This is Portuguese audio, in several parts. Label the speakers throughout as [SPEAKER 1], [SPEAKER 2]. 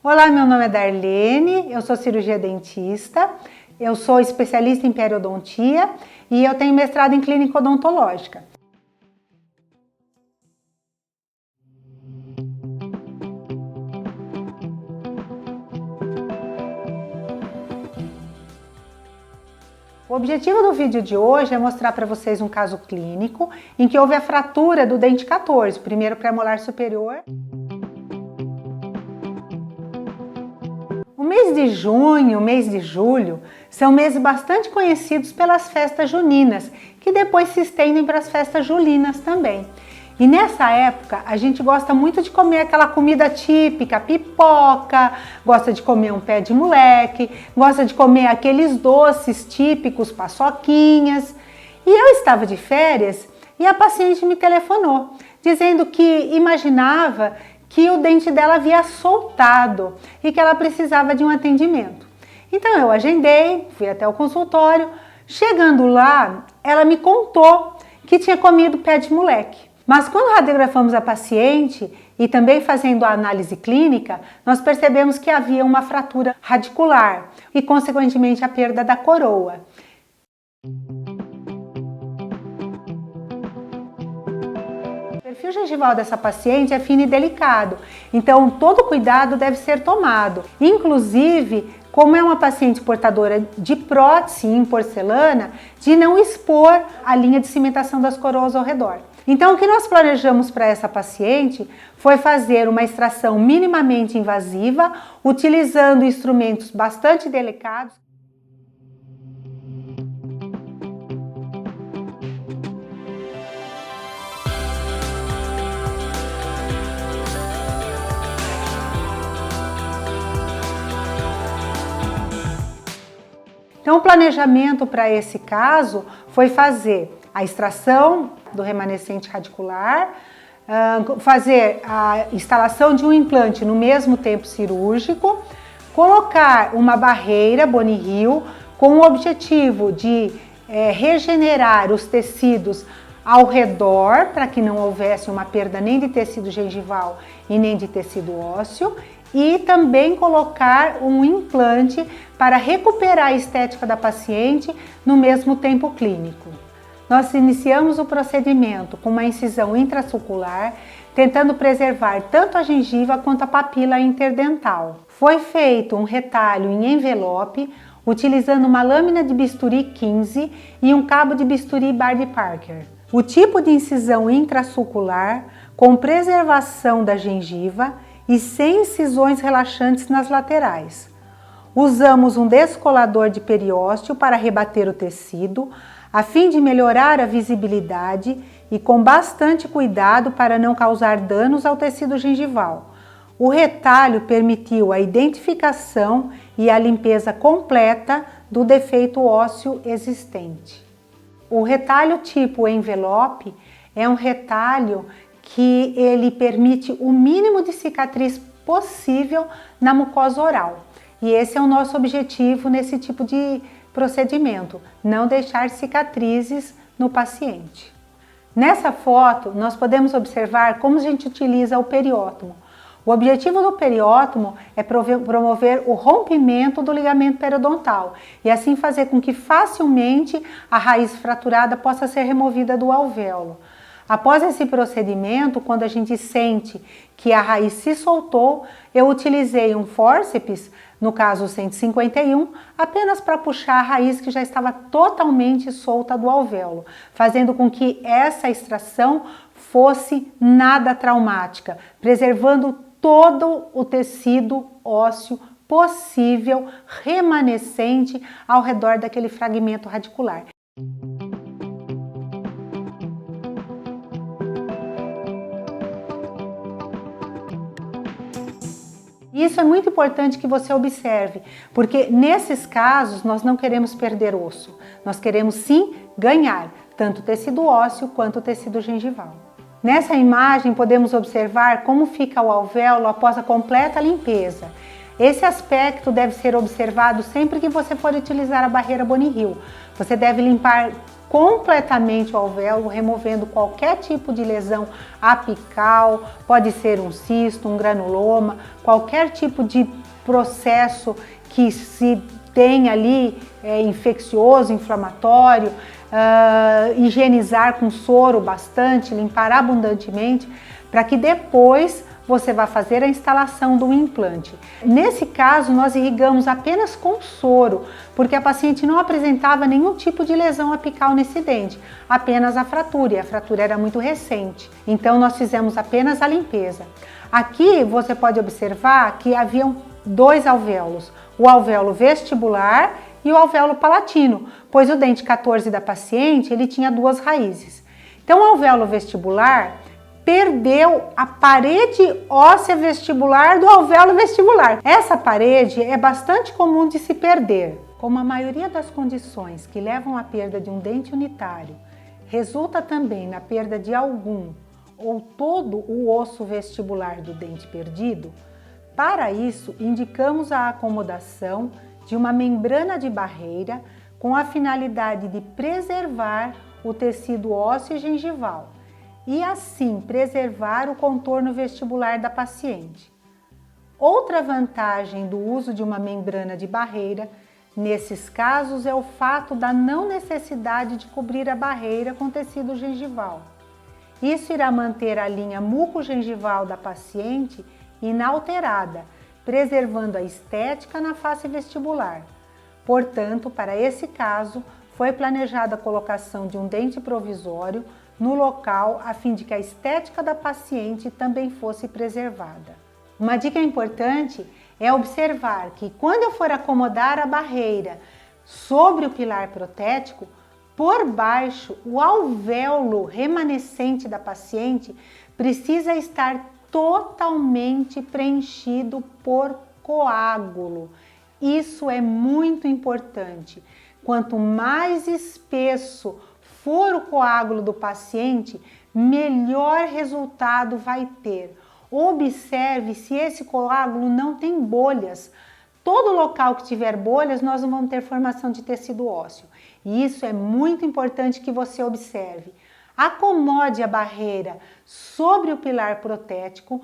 [SPEAKER 1] Olá, meu nome é Darlene, eu sou cirurgia dentista, eu sou especialista em periodontia e eu tenho mestrado em clínica odontológica. O objetivo do vídeo de hoje é mostrar para vocês um caso clínico em que houve a fratura do dente 14, o primeiro premolar superior. O mês de junho, o mês de julho, são meses bastante conhecidos pelas festas juninas, que depois se estendem para as festas julinas também. E nessa época a gente gosta muito de comer aquela comida típica, pipoca, gosta de comer um pé de moleque, gosta de comer aqueles doces típicos, paçoquinhas. E eu estava de férias e a paciente me telefonou, dizendo que imaginava que o dente dela havia soltado e que ela precisava de um atendimento. Então eu agendei, fui até o consultório. Chegando lá, ela me contou que tinha comido pé de moleque. Mas quando radiografamos a paciente e também fazendo a análise clínica, nós percebemos que havia uma fratura radicular e, consequentemente, a perda da coroa. O perfil gengival dessa paciente é fino e delicado, então todo cuidado deve ser tomado. Inclusive, como é uma paciente portadora de prótese em porcelana, de não expor a linha de cimentação das coroas ao redor. Então, o que nós planejamos para essa paciente foi fazer uma extração minimamente invasiva, utilizando instrumentos bastante delicados. Então, o planejamento para esse caso foi fazer a extração do remanescente radicular, fazer a instalação de um implante no mesmo tempo cirúrgico, colocar uma barreira Boni Hill com o objetivo de regenerar os tecidos ao redor para que não houvesse uma perda nem de tecido gengival e nem de tecido ósseo, e também colocar um implante para recuperar a estética da paciente no mesmo tempo clínico. Nós iniciamos o procedimento com uma incisão intrasulcular, tentando preservar tanto a gengiva quanto a papila interdental. Foi feito um retalho em envelope, utilizando uma lâmina de bisturi 15 e um cabo de bisturi Bard Parker. O tipo de incisão intrasulcular com preservação da gengiva e sem incisões relaxantes nas laterais. Usamos um descolador de periósteo para rebater o tecido, a fim de melhorar a visibilidade e com bastante cuidado para não causar danos ao tecido gengival. O retalho permitiu a identificação e a limpeza completa do defeito ósseo existente. O retalho tipo envelope é um retalho que ele permite o mínimo de cicatriz possível na mucosa oral. E esse é o nosso objetivo nesse tipo de procedimento, não deixar cicatrizes no paciente. Nessa foto, nós podemos observar como a gente utiliza o periótomo. O objetivo do periótomo é promover o rompimento do ligamento periodontal e assim fazer com que facilmente a raiz fraturada possa ser removida do alvéolo. Após esse procedimento, quando a gente sente que a raiz se soltou, eu utilizei um fórceps, no caso 151, apenas para puxar a raiz que já estava totalmente solta do alvéolo, fazendo com que essa extração fosse nada traumática, preservando todo o tecido ósseo possível remanescente ao redor daquele fragmento radicular. Isso é muito importante que você observe, porque nesses casos nós não queremos perder osso, nós queremos sim ganhar tanto tecido ósseo quanto tecido gengival. Nessa imagem podemos observar como fica o alvéolo após a completa limpeza. Esse aspecto deve ser observado sempre que você for utilizar a barreira Boni Hill. Você deve limpar completamente o alvéolo, removendo qualquer tipo de lesão apical, pode ser um cisto, um granuloma, qualquer tipo de processo que se tem ali infeccioso, inflamatório, higienizar com soro bastante, limpar abundantemente, para que depois você vai fazer a instalação do implante. Nesse caso, nós irrigamos apenas com soro, porque a paciente não apresentava nenhum tipo de lesão apical nesse dente, apenas a fratura, e a fratura era muito recente. Então, nós fizemos apenas a limpeza. Aqui, você pode observar que haviam dois alvéolos, o alvéolo vestibular e o alvéolo palatino, pois o dente 14 da paciente, ele tinha duas raízes. Então, o alvéolo vestibular perdeu a parede óssea vestibular do alvéolo vestibular. Essa parede é bastante comum de se perder. Como a maioria das condições que levam à perda de um dente unitário resulta também na perda de algum ou todo o osso vestibular do dente perdido, para isso indicamos a acomodação de uma membrana de barreira com a finalidade de preservar o tecido ósseo e gengival e assim preservar o contorno vestibular da paciente. Outra vantagem do uso de uma membrana de barreira nesses casos é o fato da não necessidade de cobrir a barreira com tecido gengival. Isso irá manter a linha mucogengival da paciente inalterada, preservando a estética na face vestibular. Portanto, para esse caso, foi planejada a colocação de um dente provisório no local a fim de que a estética da paciente também fosse preservada. Uma dica importante é observar que quando eu for acomodar a barreira sobre o pilar protético, por baixo, o alvéolo remanescente da paciente precisa estar totalmente preenchido por coágulo. Isso é muito importante. Quanto mais espesso for o coágulo do paciente, melhor resultado vai ter. Observe se esse coágulo não tem bolhas. Todo local que tiver bolhas, nós não vamos ter formação de tecido ósseo. E isso é muito importante que você observe. Acomode a barreira sobre o pilar protético,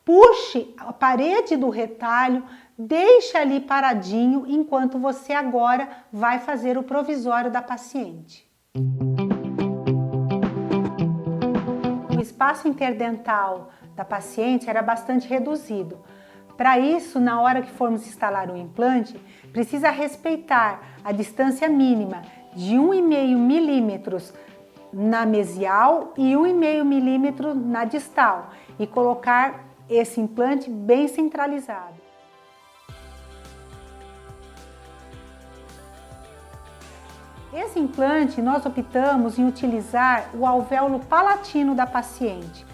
[SPEAKER 1] puxe a parede do retalho, deixe ali paradinho enquanto você agora vai fazer o provisório da paciente. O espaço interdental da paciente era bastante reduzido. Para isso, na hora que formos instalar o implante, precisa respeitar a distância mínima de 1,5 milímetros na mesial e 1,5 milímetro na distal e colocar esse implante bem centralizado. Esse implante nós optamos em utilizar o alvéolo palatino da paciente.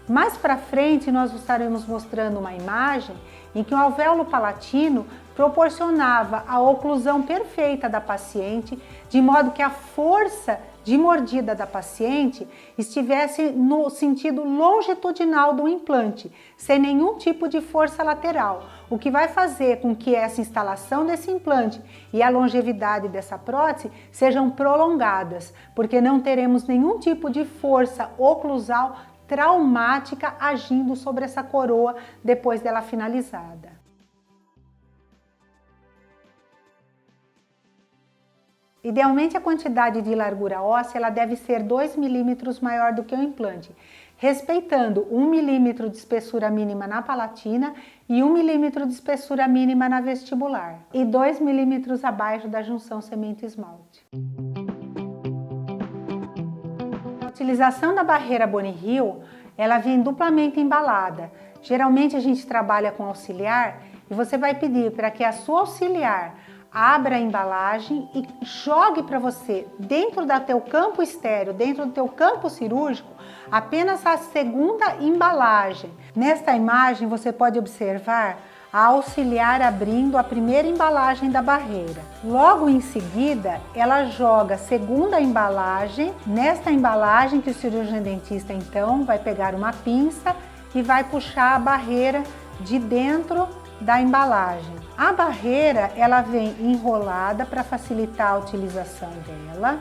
[SPEAKER 1] Mais para frente nós estaremos mostrando uma imagem em que o alvéolo palatino proporcionava a oclusão perfeita da paciente, de modo que a força de mordida da paciente estivesse no sentido longitudinal do implante, sem nenhum tipo de força lateral, o que vai fazer com que essa instalação desse implante e a longevidade dessa prótese sejam prolongadas, porque não teremos nenhum tipo de força oclusal traumática agindo sobre essa coroa depois dela finalizada. Idealmente, a quantidade de largura óssea ela deve ser 2 milímetros maior do que o implante, respeitando 1 milímetro de espessura mínima na palatina e 1 milímetro de espessura mínima na vestibular, e 2 milímetros abaixo da junção semente-esmalte. A utilização da barreira Boni Hill, ela vem duplamente embalada. Geralmente a gente trabalha com auxiliar e você vai pedir para que a sua auxiliar abra a embalagem e jogue para você dentro do teu campo estéreo, dentro do teu campo cirúrgico, apenas a segunda embalagem. Nesta imagem você pode observar a auxiliar abrindo a primeira embalagem da barreira. Logo em seguida, ela joga a segunda embalagem. Nesta embalagem que o cirurgião dentista então vai pegar uma pinça e vai puxar a barreira de dentro da embalagem. A barreira, ela vem enrolada para facilitar a utilização dela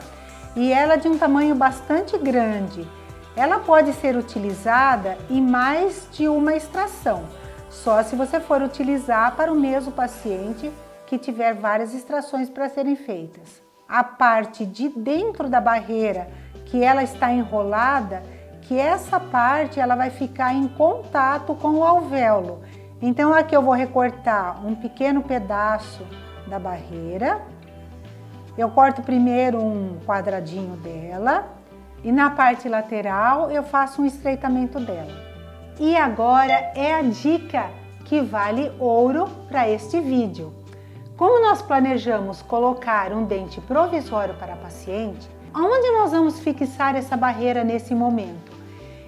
[SPEAKER 1] e ela é de um tamanho bastante grande. Ela pode ser utilizada em mais de uma extração, só se você for utilizar para o mesmo paciente que tiver várias extrações para serem feitas. A parte de dentro da barreira, que ela está enrolada, que essa parte ela vai ficar em contato com o alvéolo. Então aqui eu vou recortar um pequeno pedaço da barreira. Eu corto primeiro um quadradinho dela e na parte lateral eu faço um estreitamento dela. E agora é a dica que vale ouro para este vídeo. Como nós planejamos colocar um dente provisório para a paciente, aonde nós vamos fixar essa barreira nesse momento?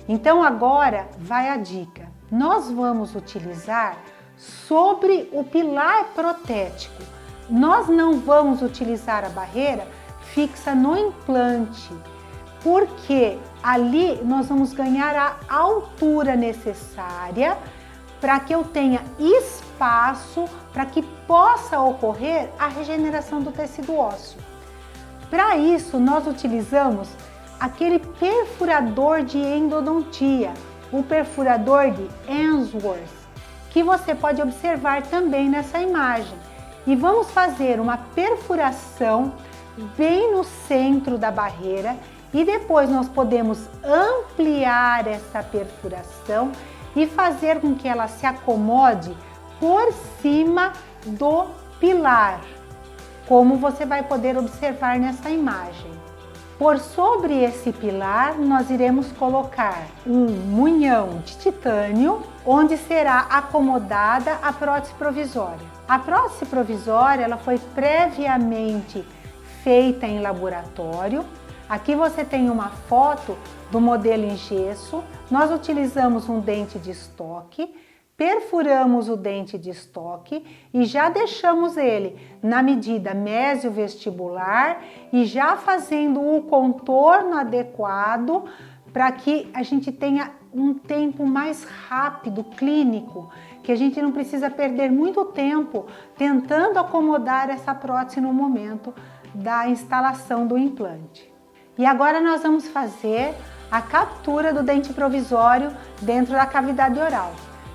[SPEAKER 1] Então agora vai a dica. Nós vamos utilizar sobre o pilar protético. Nós não vamos utilizar a barreira fixa no implante, porque ali nós vamos ganhar a altura necessária para que eu tenha espaço para que possa ocorrer a regeneração do tecido ósseo. Para isso, nós utilizamos aquele perfurador de endodontia, o perfurador de Ainsworth, que você pode observar também nessa imagem. E vamos fazer uma perfuração bem no centro da barreira e depois nós podemos ampliar essa perfuração e fazer com que ela se acomode por cima do pilar, como você vai poder observar nessa imagem. Por sobre esse pilar, nós iremos colocar um munhão de titânio, onde será acomodada a prótese provisória. A prótese provisória ela foi previamente feita em laboratório. Aqui você tem uma foto do modelo em gesso. Nós utilizamos um dente de estoque, perfuramos o dente de estoque e já deixamos ele na medida mesiovestibular e já fazendo o contorno adequado para que a gente tenha um tempo mais rápido, clínico, que a gente não precisa perder muito tempo tentando acomodar essa prótese no momento da instalação do implante. E agora nós vamos fazer a captura do dente provisório dentro da cavidade oral.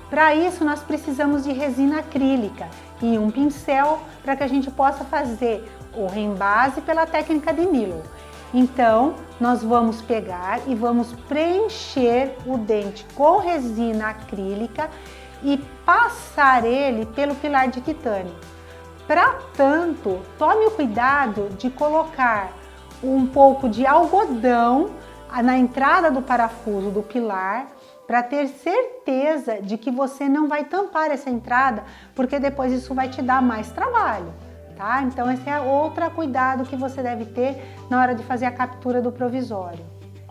[SPEAKER 1] Para isso, nós precisamos de resina acrílica e um pincel para que a gente possa fazer o rembase pela técnica de Milo. Então, nós vamos pegar e vamos preencher o dente com resina acrílica e passar ele pelo pilar de titânio. Para tanto, tome o cuidado de colocar um pouco de algodão na entrada do parafuso do pilar, para ter certeza de que você não vai tampar essa entrada, porque depois isso vai te dar mais trabalho, tá? Então esse é outro cuidado que você deve ter na hora de fazer a captura do provisório.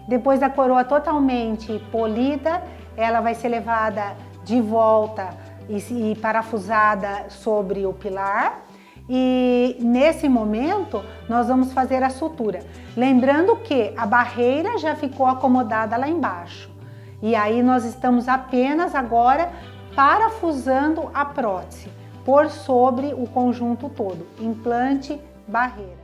[SPEAKER 1] Depois da coroa totalmente polida, ela vai ser levada de volta e parafusada sobre o pilar. E nesse momento nós vamos fazer a sutura. Lembrando que a barreira já ficou acomodada lá embaixo. E aí nós estamos apenas agora parafusando a prótese por sobre o conjunto todo, implante, barreira.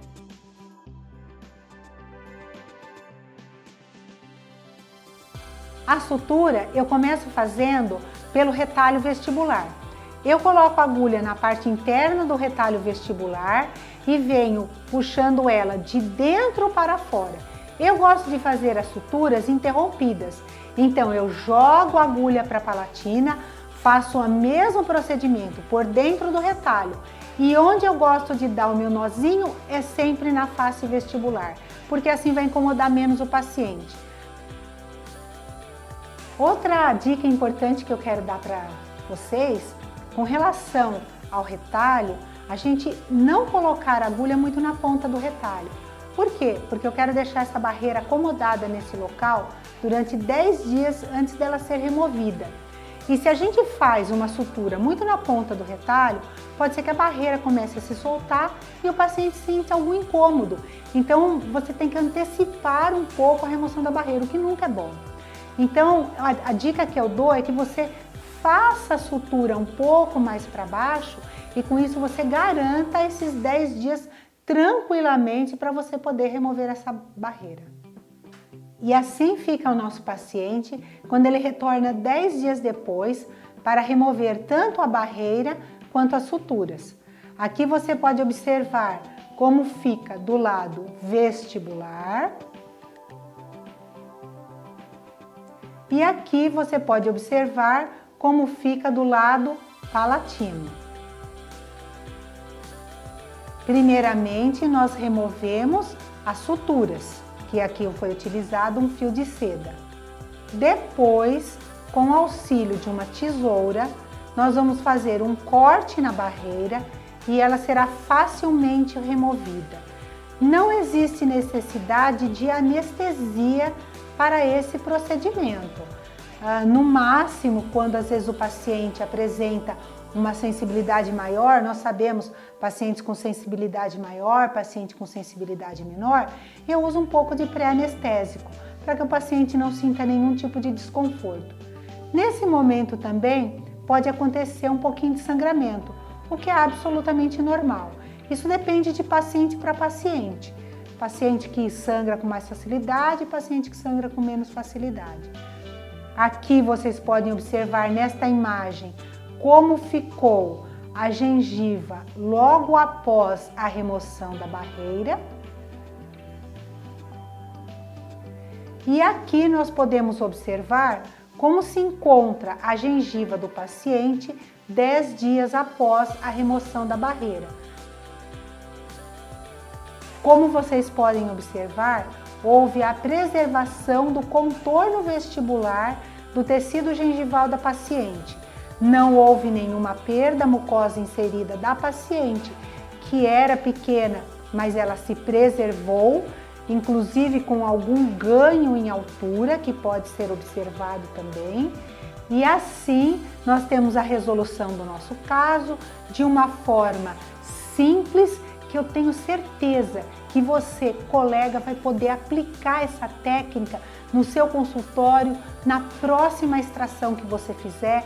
[SPEAKER 1] A sutura eu começo fazendo pelo retalho vestibular. Eu coloco a agulha na parte interna do retalho vestibular e venho puxando ela de dentro para fora. Eu gosto de fazer as suturas interrompidas. Então eu jogo a agulha para a palatina, faço o mesmo procedimento por dentro do retalho. E onde eu gosto de dar o meu nozinho é sempre na face vestibular, porque assim vai incomodar menos o paciente. Outra dica importante que eu quero dar para vocês, com relação ao retalho, a gente não colocar a agulha muito na ponta do retalho. Por quê? Porque eu quero deixar essa barreira acomodada nesse local durante 10 dias antes dela ser removida. E se a gente faz uma sutura muito na ponta do retalho, pode ser que a barreira comece a se soltar e o paciente sinta algum incômodo. Então você tem que antecipar um pouco a remoção da barreira, o que nunca é bom. Então a dica que eu dou é que você faça a sutura um pouco mais para baixo e com isso você garanta esses 10 dias tranquilamente para você poder remover essa barreira. E assim fica o nosso paciente quando ele retorna 10 dias depois para remover tanto a barreira quanto as suturas. Aqui você pode observar como fica do lado vestibular. E aqui você pode observar como fica do lado palatino. Primeiramente, nós removemos as suturas, que aqui foi utilizado um fio de seda. Depois, com o auxílio de uma tesoura, nós vamos fazer um corte na barreira e ela será facilmente removida. Não existe necessidade de anestesia para esse procedimento. No máximo, quando às vezes o paciente apresenta uma sensibilidade maior, nós sabemos, pacientes com sensibilidade maior, paciente com sensibilidade menor, eu uso um pouco de pré-anestésico, para que o paciente não sinta nenhum tipo de desconforto. Nesse momento também pode acontecer um pouquinho de sangramento, o que é absolutamente normal. Isso depende de paciente para paciente. Paciente que sangra com mais facilidade, paciente que sangra com menos facilidade. Aqui vocês podem observar nesta imagem como ficou a gengiva logo após a remoção da barreira. E aqui nós podemos observar como se encontra a gengiva do paciente 10 dias após a remoção da barreira. Como vocês podem observar, houve a preservação do contorno vestibular do tecido gengival da paciente. Não houve nenhuma perda mucosa inserida da paciente, que era pequena, mas ela se preservou, inclusive com algum ganho em altura, que pode ser observado também. E assim, nós temos a resolução do nosso caso de uma forma simples, que eu tenho certeza que você, colega, vai poder aplicar essa técnica no seu consultório, na próxima extração que você fizer,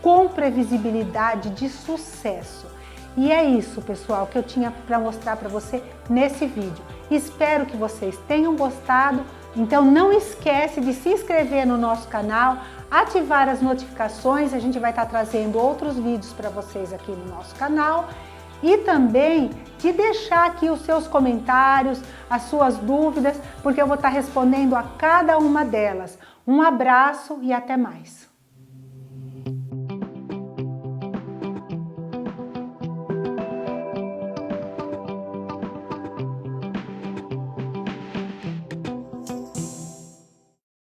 [SPEAKER 1] com previsibilidade de sucesso. E é isso, pessoal, que eu tinha para mostrar para você nesse vídeo. Espero que vocês tenham gostado. Então não esquece de se inscrever no nosso canal, ativar as notificações, a gente vai estar trazendo outros vídeos para vocês aqui no nosso canal. E também de deixar aqui os seus comentários, as suas dúvidas, porque eu vou estar respondendo a cada uma delas. Um abraço e até mais!